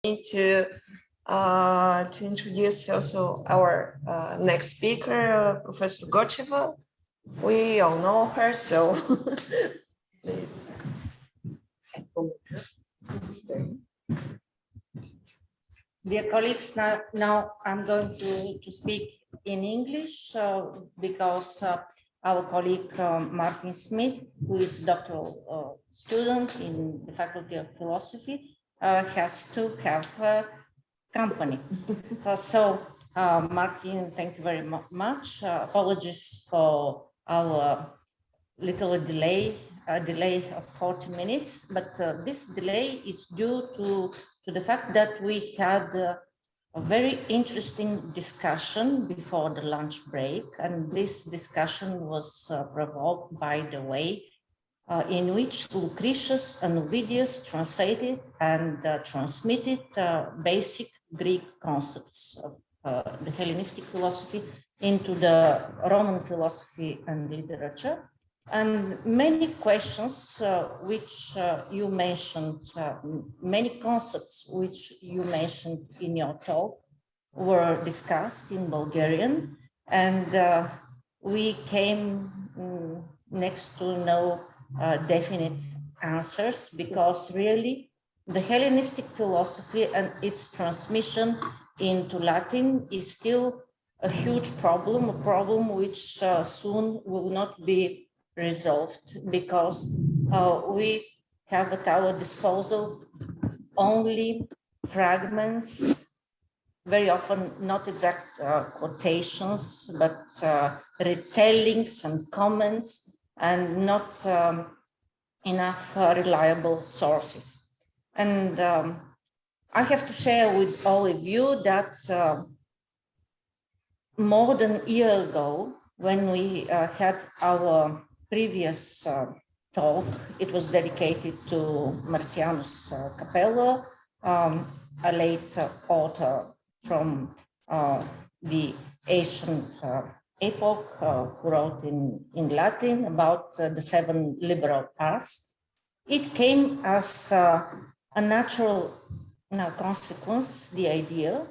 To introduce also our next speaker, Professor Gocheva. We all know her, so please. Dear colleagues, now I'm going to speak in English because our colleague Martin Smith, who is a doctoral student in the Faculty of Philosophy, has to have company. Martin, thank you very much. Apologies for our little delay of 40 minutes, but this delay is due to the fact that we had a very interesting discussion before the lunch break, and this discussion was provoked by the way in which Lucretius and Ovidius translated and transmitted basic Greek concepts of the Hellenistic philosophy into the Roman philosophy and literature. And many questions which you mentioned, many concepts which you mentioned in your talk were discussed in Bulgarian, and we came next to no definite answers, because really the Hellenistic philosophy and its transmission into Latin is still a huge problem, a problem which soon will not be resolved, because we have at our disposal only fragments, very often not exact quotations, but retellings and comments, and not enough reliable sources. And I have to share with all of you that more than a year ago, when we had our previous talk, it was dedicated to Marcianus Capella, a late author from the ancient epoch who wrote in Latin about the 7 liberal arts. It came as a natural consequence, the idea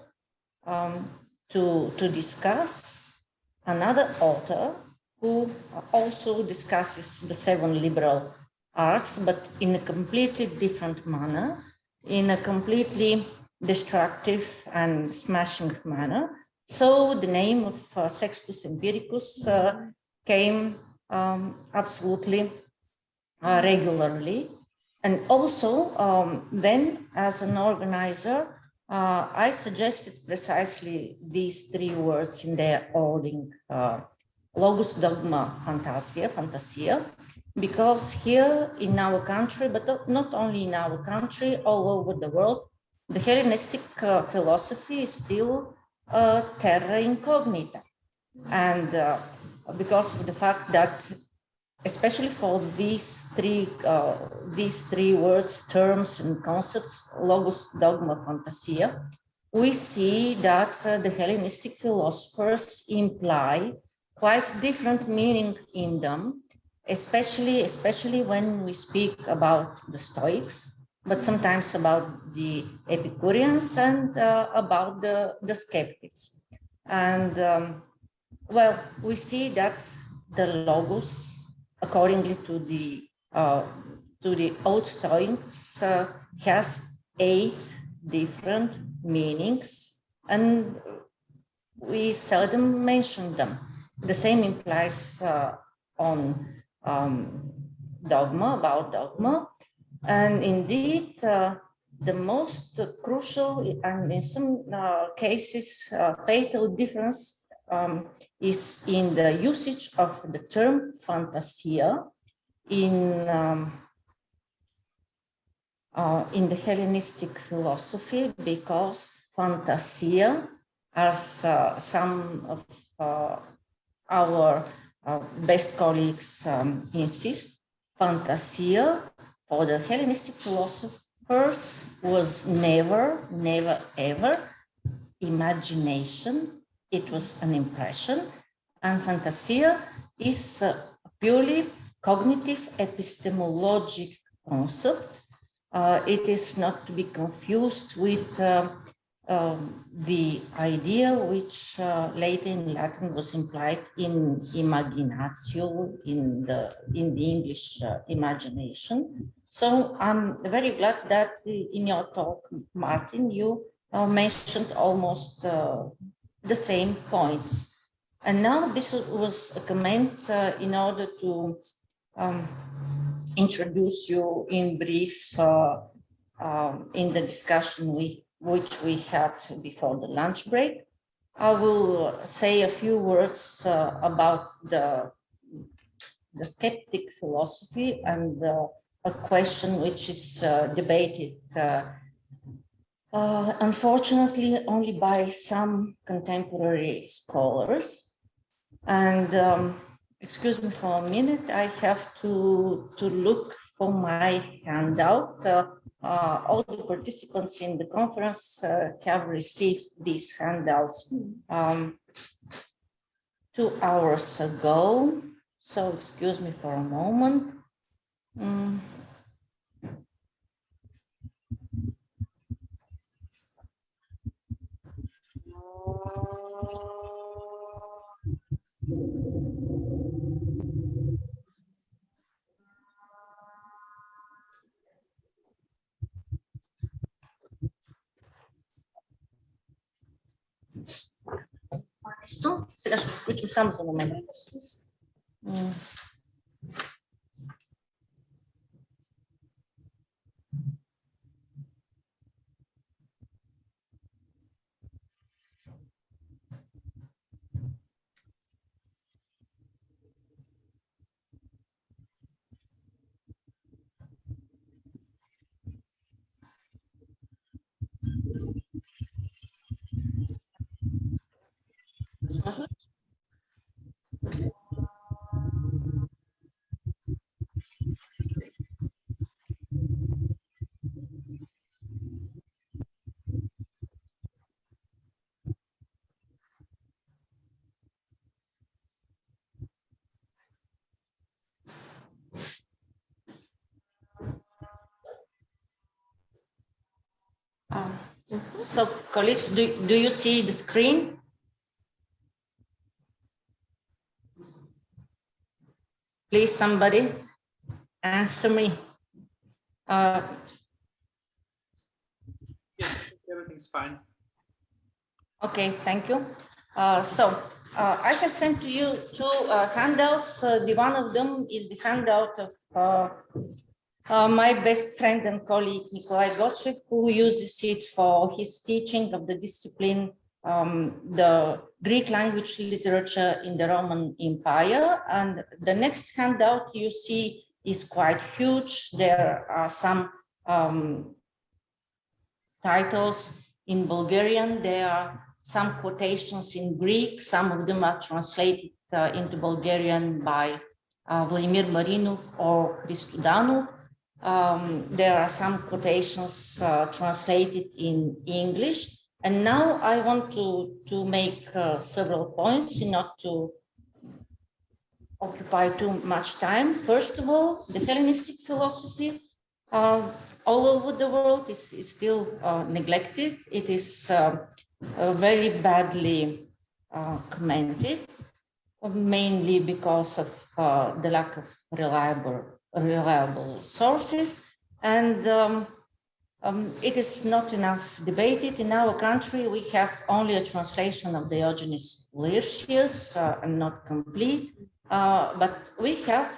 to discuss another author who also discusses the 7 liberal arts, but in a completely different manner, in a completely destructive and smashing manner. So the name of Sextus Empiricus came absolutely regularly. And also then, as an organizer, I suggested precisely these 3 words in their ordering, Logos, dogma, phantasia, because here in our country, but not only in our country, all over the world, the Hellenistic philosophy is still terra incognita. And because of the fact that, especially for these three words, terms and concepts, Logos, dogma, phantasia, we see that the Hellenistic philosophers imply quite different meaning in them, especially when we speak about the Stoics, but sometimes about the Epicureans and about the skeptics. And well, we see that the Logos, accordingly to the old Stoics, has 8 different meanings, and we seldom mention them. The same implies on dogma, about dogma. And indeed, the most crucial and in some cases fatal difference is in the usage of the term phantasia in the Hellenistic philosophy, because phantasia, as some of our best colleagues insist, phantasia for the Hellenistic philosophers was never, ever imagination. It was an impression, and phantasia is a purely cognitive epistemologic concept It is not to be confused with the idea which later in Latin was implied in imaginatio, in the English imagination. So I'm very glad that in your talk, Martin, you mentioned almost the same points. And now this was a comment in order to introduce you in brief in the discussion which we had before the lunch break. I will say a few words about the skeptic philosophy and a question which is debated unfortunately only by some contemporary scholars. And excuse me for a minute, I have to look for my handout. All the participants in the conference have received these handouts 2 hours ago. So excuse me for a moment. Сега ще включим само за момент. So colleagues, do you see the screen? Please, somebody answer me. Yes, everything's fine. Okay, thank you. I have sent to you 2 handouts. The one of them is the handout of my best friend and colleague, Dimka Gocheva, who uses it for his teaching of the discipline, the Greek language literature in the Roman Empire. And the next handout you see is quite huge. There are some titles in Bulgarian. There are some quotations in Greek. Some of them are translated into Bulgarian by Vladimir Marinov or Christodanov. There are some quotations translated in English. And now I want to make several points in order to occupy too much time. First of all, the Hellenistic philosophy all over the world is still neglected. It is very badly commented, mainly because of the lack of reliable sources, and it is not enough debated. In our country, we have only a translation of Diogenes Laertius, and not complete, but we have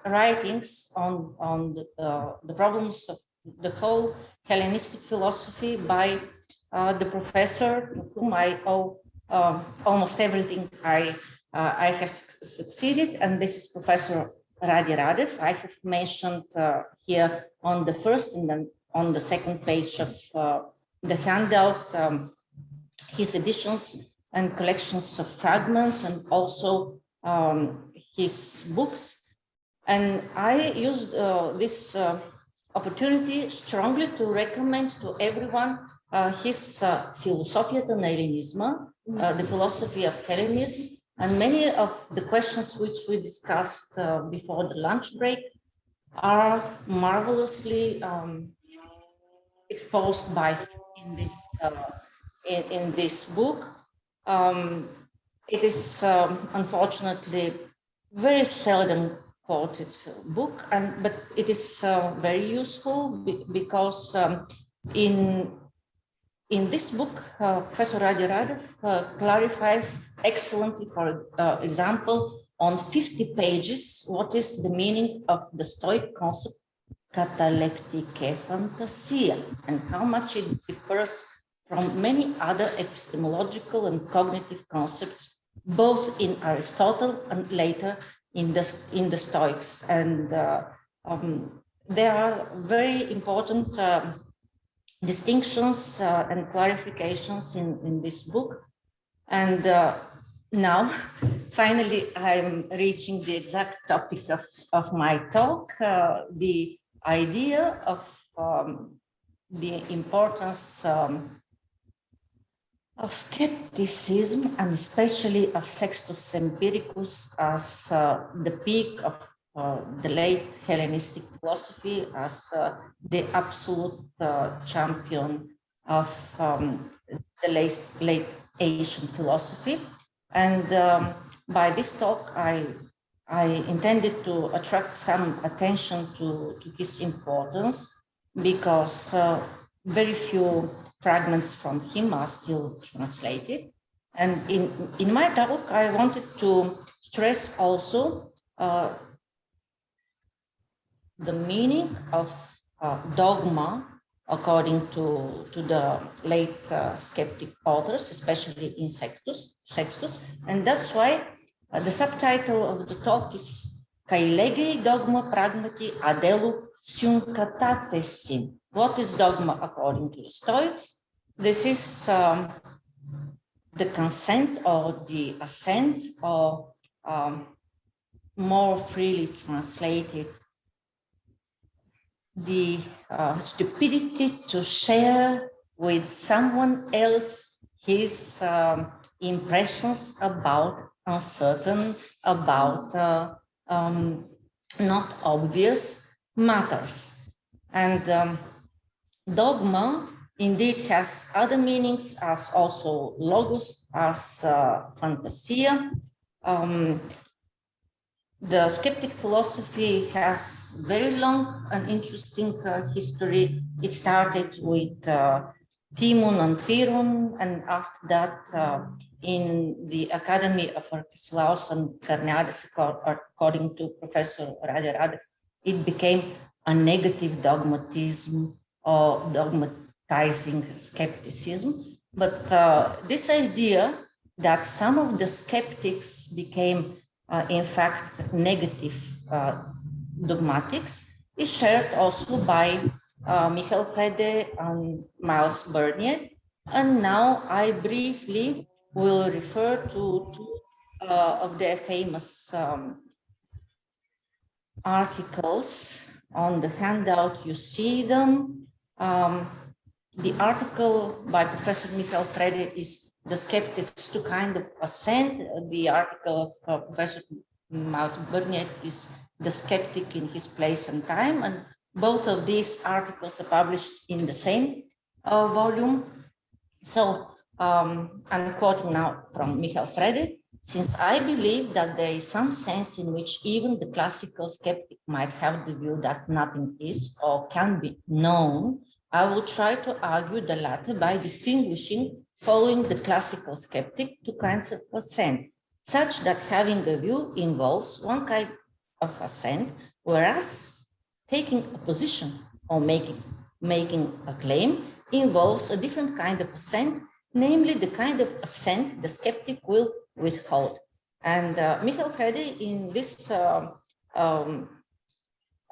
writings on the problems of the whole Hellenistic philosophy by the professor to whom I owe almost everything I have succeeded, and this is Professor Radi Radev. I have mentioned here on the first and then on the second page of the handout his editions and collections of fragments, and also his books. And I used this opportunity strongly to recommend to everyone his Philosophia Hellenisma, the philosophy of Hellenism, and many of the questions which we discussed before the lunch break are marvelously exposed by him in this book. It is unfortunately very seldom quoted book, but it is very useful because in this book, Professor Rade clarifies excellently, for example, on 50 pages, what is the meaning of the Stoic concept cataleptike phantasia and how much it differs from many other epistemological and cognitive concepts, both in Aristotle and later in the Stoics. And there are very important distinctions and clarifications in this book. And now, finally, I'm reaching the exact topic of my talk, the idea of the importance of skepticism, and especially of Sextus Empiricus as the peak of the late Hellenistic philosophy, as the absolute champion of the late Asian philosophy. And by this talk, I intended to attract some attention to his importance, because very few fragments from him are still translated. And in my talk, I wanted to stress also the meaning of dogma according to the late skeptic authors, especially in Sextus. And that's why the subtitle of the talk is Kai legei dogma pragmati adelu synkatatesin. What is dogma according to the Stoics? This is the consent or the assent, or more freely translated, the stupidity to share with someone else his impressions about uncertain, about not obvious matters. And dogma indeed has other meanings, as also logos, as phantasia. The skeptic philosophy has very long and interesting history. It started with Timon and Pyrrhon, and after that, in the Academy of Arcesilaus and Carneades, according to Professor Rade, it became a negative dogmatism or dogmatizing skepticism. But this idea that some of the skeptics became in fact negative dogmatics is shared also by Michael Frede and Miles Bernier. And now I briefly will refer to two of their famous articles. On the handout, you see them. The article by Professor Michael Frede is The Skeptics to Kind of Assent. The article of Professor Miles Bernier is The Skeptic in His Place and Time. And both of these articles are published in the same volume. So I'm quoting now from Michael Frede. Since I believe that there is some sense in which even the classical skeptic might have the view that nothing is or can be known, I will try to argue the latter by distinguishing, following the classical skeptic, two kinds of assent, such that having a view involves one kind of assent, whereas taking a position or making a claim involves a different kind of assent, namely the kind of assent the skeptic will withhold. And Michael Frede, in this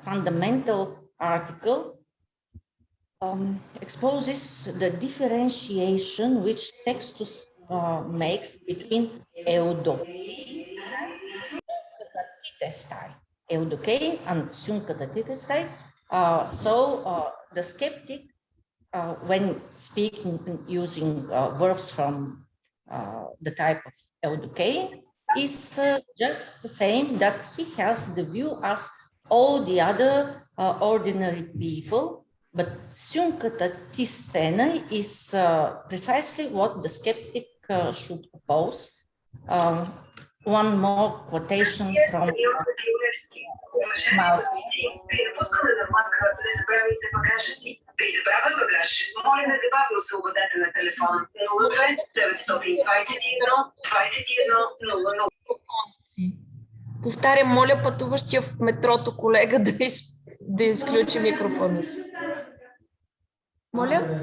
fundamental article, exposes the differentiation which Sextus makes between eudokai and synkatatitestai. Eudokai and synkatatitestai. So the skeptic, when speaking using verbs from the type of eudokai, is just the same, that he has the view as all the other ordinary people, But Syunkata Tistena is precisely what the skeptic should oppose. One more quotation from Miles. Повтарям, моля пътуващия в метрото колега да изключи микрофона си. Моля?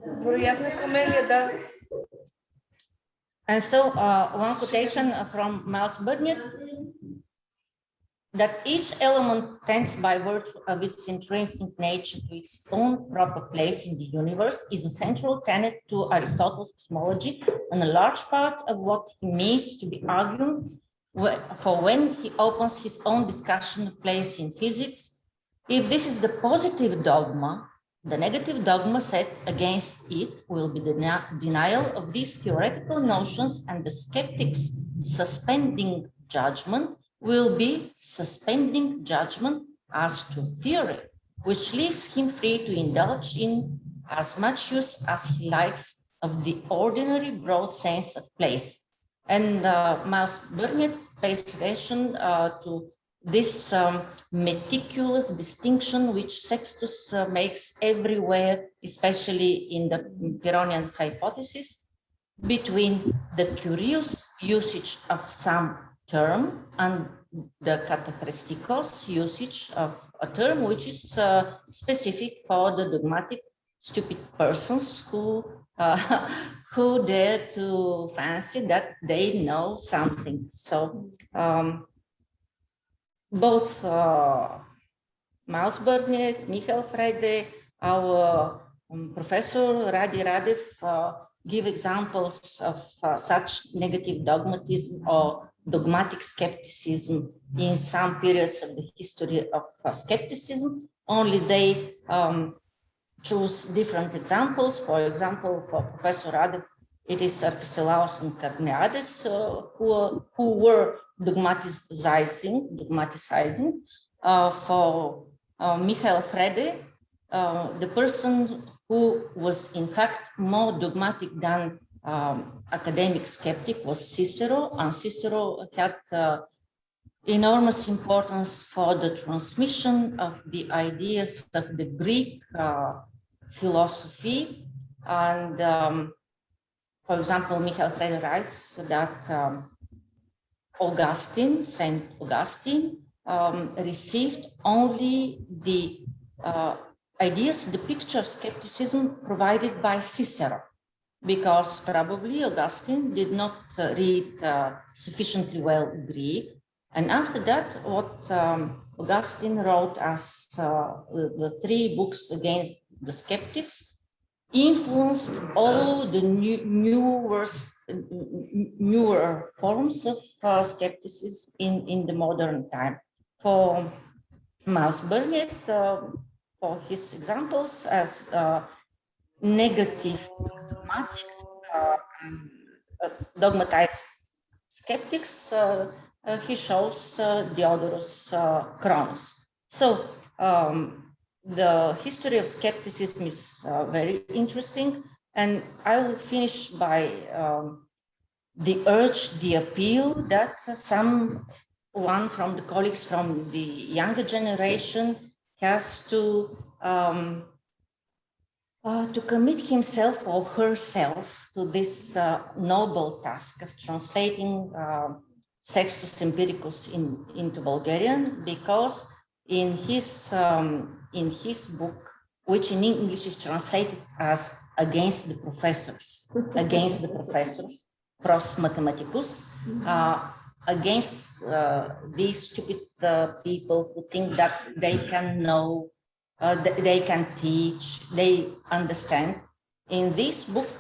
Вероятно Камелия, да. And so one quotation from Miles Burnett, that each element tends by virtue of its intrinsic nature to its own proper place in the universe is a central tenet to Aristotle's cosmology and a large part of what he means to be arguing for when he opens his own discussion of place in physics. If this is the positive dogma, the negative dogma set against it will be the denial of these theoretical notions, and the skeptic's suspending judgment will be suspending judgment as to theory, which leaves him free to indulge in as much use as he likes of the ordinary broad sense of place. And Miles Burnett pays attention to this meticulous distinction which Sextus makes everywhere, especially in the Pyrrhonian hypothesis, between the curious usage of some term and the katachrestikos usage of a term which is specific for the dogmatic stupid persons who dare to fancy that they know something. So both Miles Burnett, Michael Frede, our Professor Radi Radev give examples of such negative dogmatism or dogmatic skepticism in some periods of the history of skepticism. Only they choose different examples. For example, for Professor Radev, it is Arcesilaus and Carneades who were dogmaticizing. For Michael Frede, the person who was in fact more dogmatic than academic skeptic was Cicero, and Cicero had enormous importance for the transmission of the ideas of the Greek philosophy. And for example, Michael Frede writes that Saint Augustine received only the ideas, the picture of skepticism provided by Cicero, because probably Augustine did not read sufficiently well Greek. And after that, what Augustine wrote as the 3 books against the skeptics influenced all the newer forms of skepticism in the modern time. For Miles Burnett, for his examples as negative dogmatized skeptics, he shows Diodorus Kronos. So the history of skepticism is very interesting, and I will finish by the appeal that someone from the colleagues from the younger generation has to commit himself or herself to this noble task of translating Sextus Empiricus into Bulgarian, because in his book, which in English is translated as Against the Professors, Pros Mathematicus, against these stupid people who think that they can know, they can teach, they understand. In this book,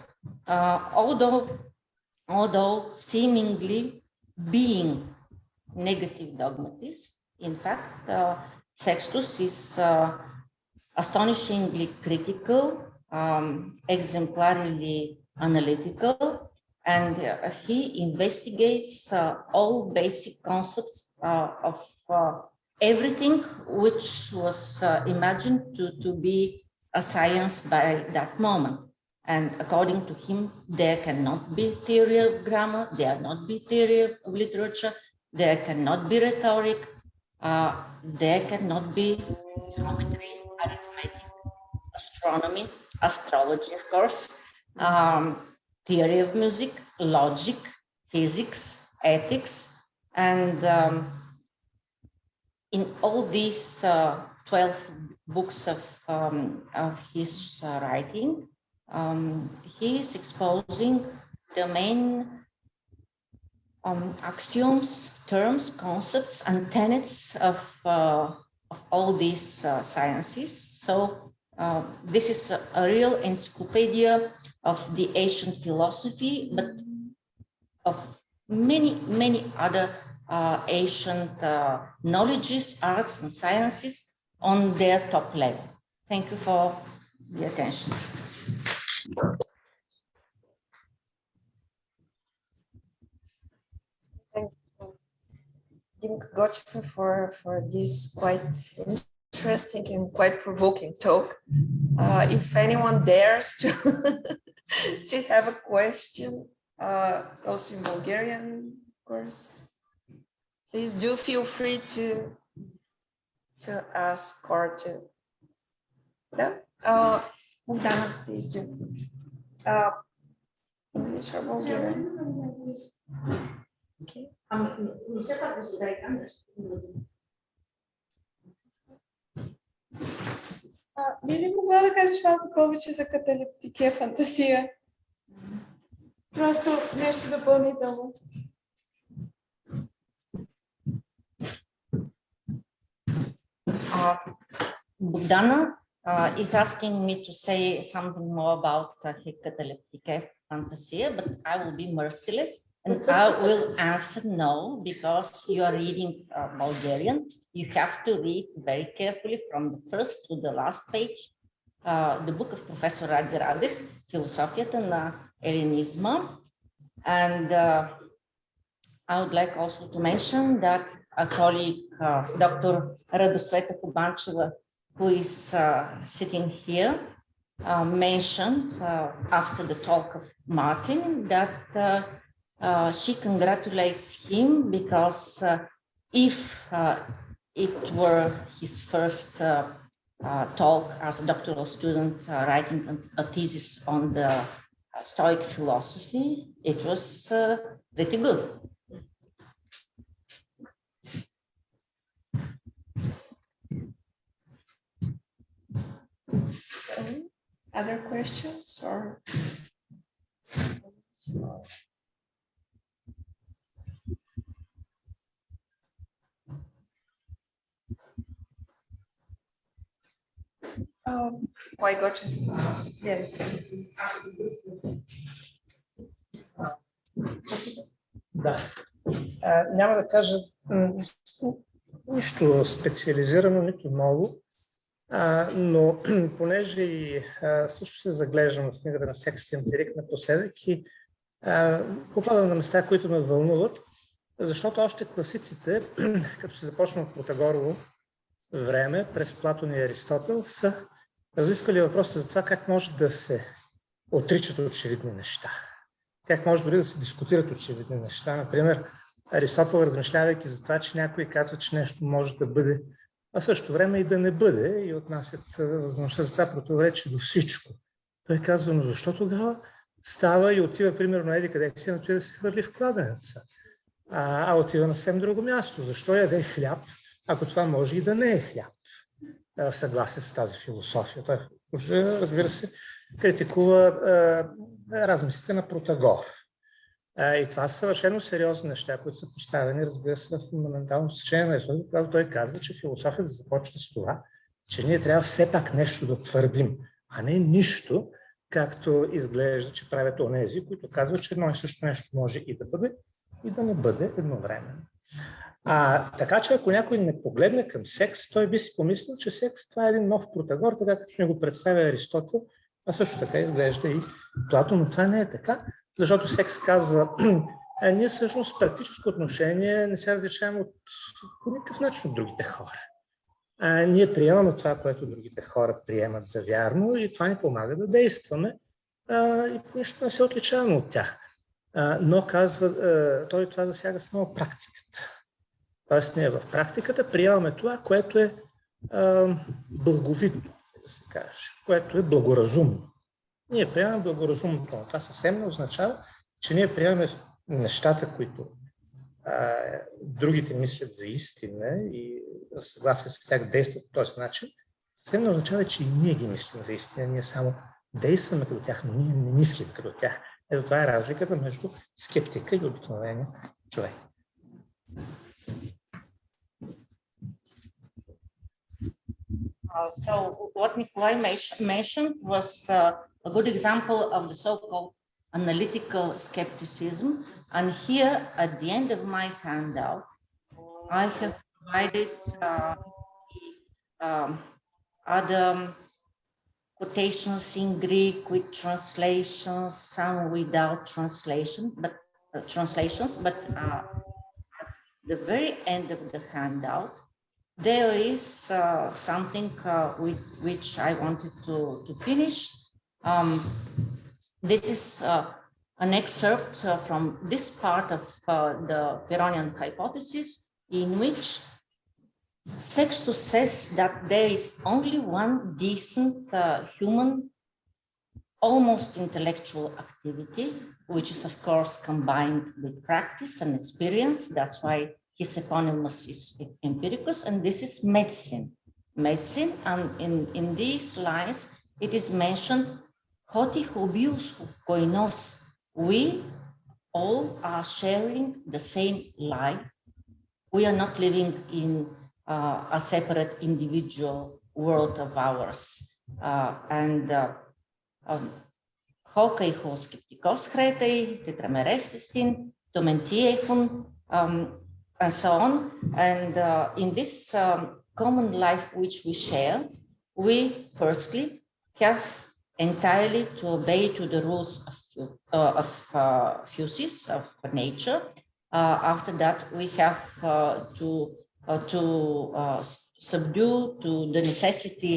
although seemingly being negative dogmatist, in fact, Sextus is astonishingly critical, exemplarily analytical, and he investigates all basic concepts of everything which was imagined to be a science by that moment. And according to him, there cannot be theory of grammar, there cannot be theory of literature, there cannot be rhetoric, there cannot be geometry, arithmetic, astronomy, astrology, of course, theory of music, logic, physics, ethics, and in all these 12 books of his writing, he is exposing the main axioms, terms, concepts, and tenets of all these sciences. So this is a real encyclopedia of the Asian philosophy, but of many other ancient knowledges, arts, and sciences on their top level. Thank you for the attention. Thank you, Dimka Gocheva, for this quite interesting and quite provoking talk. If anyone dares to to have a question, also in Bulgarian, of course, please do feel free to ask or to. Bogdana, please do. English or Bulgarian? Okay. Би ли могла да кажеш малко повече за каталептикия, фантазия? Просто нещо допълнително. Bogdana is asking me to say something more about cataleptica fantasia, but I will be merciless and I will answer no, because you are reading Bulgarian. You have to read very carefully from the first to the last page the book of Professor Ради Радев, Философията на Еленизма. And I would like also to mention that a colleague, Dr. Радосвета Кубанчева, who is sitting here, mentioned after the talk of Martin that she congratulates him because if it were his first talk as a doctoral student writing a thesis on the Stoic philosophy, it was pretty good. So, other questions or? Why gotcha? Yeah. Да. Няма да кажа нищо специализирано, нито ново, но понеже и също се заглеждам в книгата на Sextus Empiricus напоследък и попадам на места, които ме вълнуват, защото още класиците, като се започна от Протагорово време, през Платон и Аристотел, са разисквали въпроса за това как може да се отричат очевидни неща. Как може дори да се дискутират очевидни неща. Например, Аристотел, размишлявайки за това, че някой казва, че нещо може да бъде, а в същото време и да не бъде, и отнасят възможността за това противоречие до всичко. Той казва, но защо тогава става и отива, примерно, еди къде си, но той да се хвърли в кладенеца, а отива на съвсем друго място. Защо яде хляб, ако това може и да не е хляб? Съгласен с тази философия. Той, разбира се, критикува размислите на Протагор. И това са съвършено сериозни неща, които са поставени, разбира се, в фундаментално съчение на Аристотел, когато той казва, че философията започва с това, че ние трябва все пак нещо да твърдим, а не нищо, както изглежда, че правят онези, които казват, че едно и също нещо може и да бъде, и да не бъде едновременно. Така че ако някой не погледне към секс, той би си помислил, че секс това е един нов Протагор, така както не го представя Аристотел, а също така изглежда и Платон, но това не е така, защото секс казва ние всъщност в практическо отношение не се различаваме по никакъв начин от другите хора. Ние приемаме това, което другите хора приемат за вярно и това ни помага да действаме и по нищо не се отличаваме от тях. Но казва, той това засяга само практиката. Тоест ние в практиката приемаме това, което е благовидно, да се каже, което е благоразумно. Ние приемаме благоразумното, но това съвсем не означава, че ние приемаме нещата, които другите мислят за истина и съгласие с тях действат по този начин, съвсем не означава, че и ние ги мислим за истина. Ние само действаме като тях, но ние не мислим като тях. Ето това е разликата между скептика и обикновения човек. So what Nikolai mentioned was a good example of the so-called analytical skepticism. And here at the end of my handout, I have provided other quotations in Greek with translations, some without translations, but at the very end of the handout, there is something with which I wanted to finish. This is an excerpt from this part of the Pyrrhonian hypothesis, in which Sextus says that there is only one decent human, almost intellectual activity, which is of course combined with practice and experience. That's why his eponymous is Empiricus, and this is medicine. Medicine, and in these lines, it is mentioned, Hoti hobius koinos, we all are sharing the same life. We are not living in a separate individual world of ours. Hokai ho skeptikos chretai, tetrameresistin, domentiechun, and so on. And in this common life which we share, we firstly have entirely to obey to the rules of physis, of nature. After that, we have to subdue to the necessity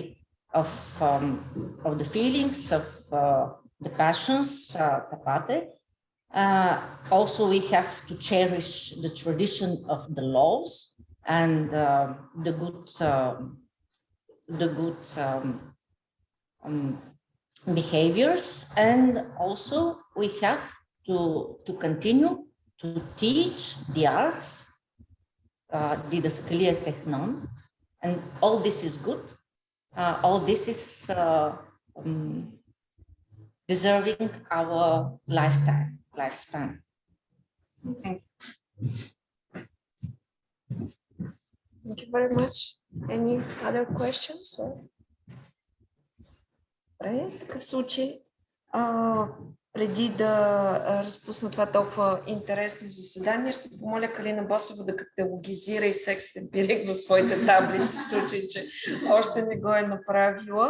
of the feelings, of the passions, tapate. Also, we have to cherish the tradition of the laws and the good behaviors, and also we have to continue to teach the arts, didaskalia technon, and all this is good. All this is deserving our lifespan. Thank you. Thank you very much. Any other questions? Добре, в такъв случай, преди да разпусна това толкова интересно заседание, ще помоля Калина Босева да каталогизира и Sextus Empiricus в своите таблици, в случай, че още не го е направила.